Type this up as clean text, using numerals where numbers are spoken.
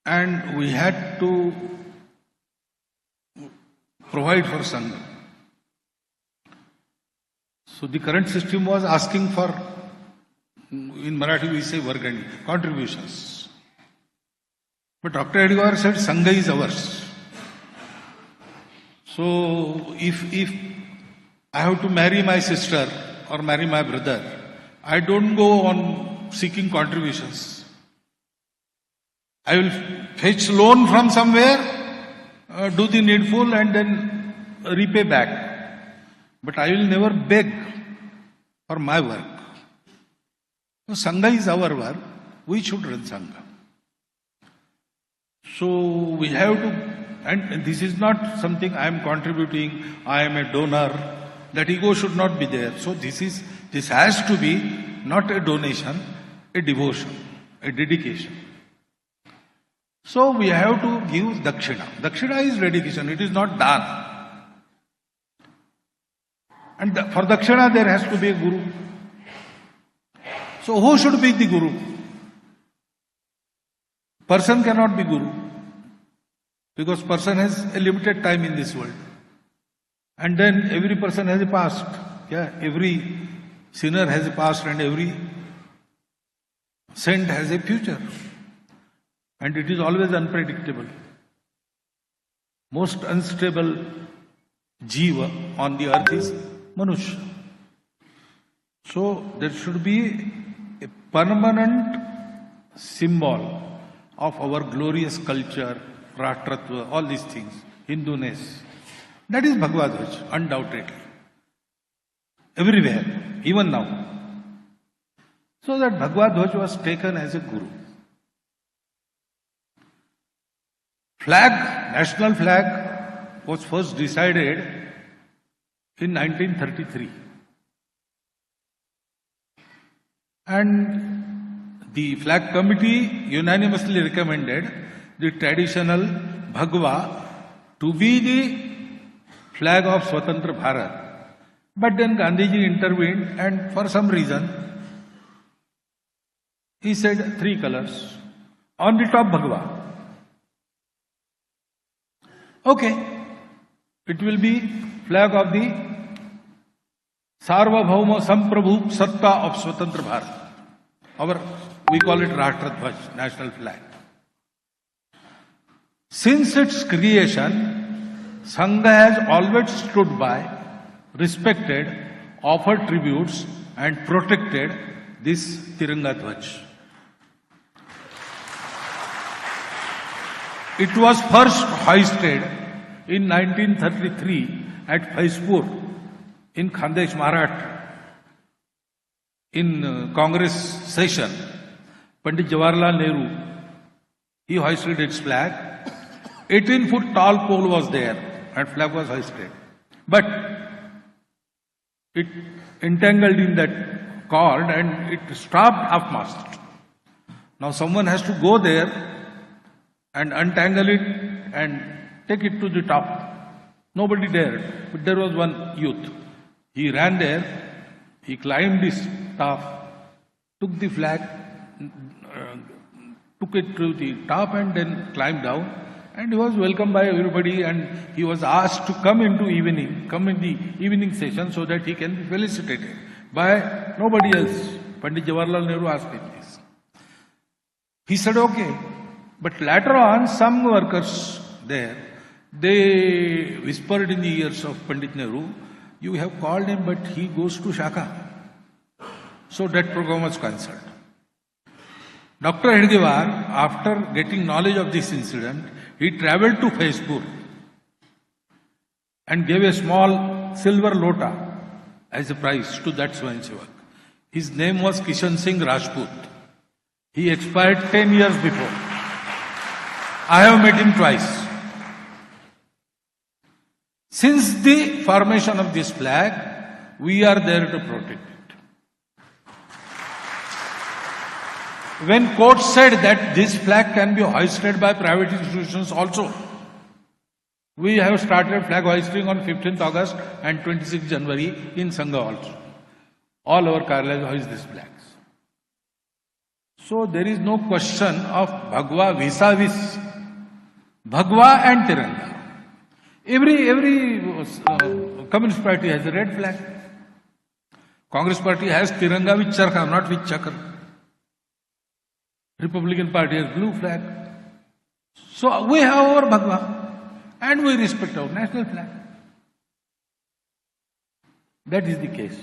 and we had to provide for Sangha. So the current system was asking for, in Marathi we say Vargani, contributions. But Dr. Hedgewar said Sangha is ours. So if I have to marry my sister or marry my brother, I don't go on seeking contributions. I will fetch loan from somewhere, do the needful and then repay back. But I will never beg for my work. So Sangha is our work. We should run Sangha. So we have to, and this is not something I am contributing, I am a donor. That ego should not be there. So this has to be not a donation, a devotion, a dedication. So we have to give dakshina. Dakshina is dedication, it is not dana. And for dakshina there has to be a guru. So who should be the guru? Person cannot be guru. Because person has a limited time in this world. And then every person has a past. Yeah, every sinner has a past and every saint has a future. And it is always unpredictable. Most unstable jiva on the earth is Manushya. So there should be a permanent symbol of our glorious culture, Rashtrattva, all these things, Hinduness. That is Bhagavad Gita, undoubtedly. Everywhere, even now. So that Bhagavad Gita was taken as a guru. Flag, national flag, was first decided in 1933. And the flag committee unanimously recommended the traditional Bhagwa to be the flag of Swatantra Bharat. But then Gandhiji intervened and for some reason he said 3 colors. On the top Bhagwa. Okay, it will be flag of the Sarvabhauma Samprabhu Satta of Swatantra Bharat. We call it Rashtrattva, national flag. Since its creation, Sangha has always stood by, respected, offered tributes and protected this Tiranga Dhwaj. It was first hoisted in 1933 at Faizpur in Khandesh, Maharashtra. In Congress session, Pandit Jawaharlal Nehru, he hoisted its flag. 18-foot tall pole was there and flag was hoisted. But it entangled in that cord and it stopped half-mast. Now someone has to go there and untangle it and take it to the top. Nobody dared, but there was one youth. He ran there, he climbed this top, took the flag, took it to the top and then climbed down. And he was welcomed by everybody and he was asked to come in the evening session so that he can be felicitated by nobody else. Pandit Jawaharlal Nehru asked him this. He said, okay. But later on, some workers there, they whispered in the ears of Pandit Nehru, you have called him but he goes to Shaka. So that program was cancelled. Dr. Hedgewar, after getting knowledge of this incident, he travelled to Faizpur and gave a small silver lota as a prize to that Swayamsevak. His name was Kishan Singh Rajput. He expired 10 years before. I have met him twice. Since the formation of this flag, we are there to protect it. When court said that this flag can be hoisted by private institutions also, we have started flag hoisting on 15th August and 26th January in Sangha also. All our Karyalayas hoist these flags. So there is no question of Bhagwa vis-a-vis. Bhagwa and Tiranga. Every Communist party has a red flag. Congress party has Tiranga with Charkha, not with Chakra. Republican party has blue flag. So we have our Bhagwa and we respect our national flag. That is the case.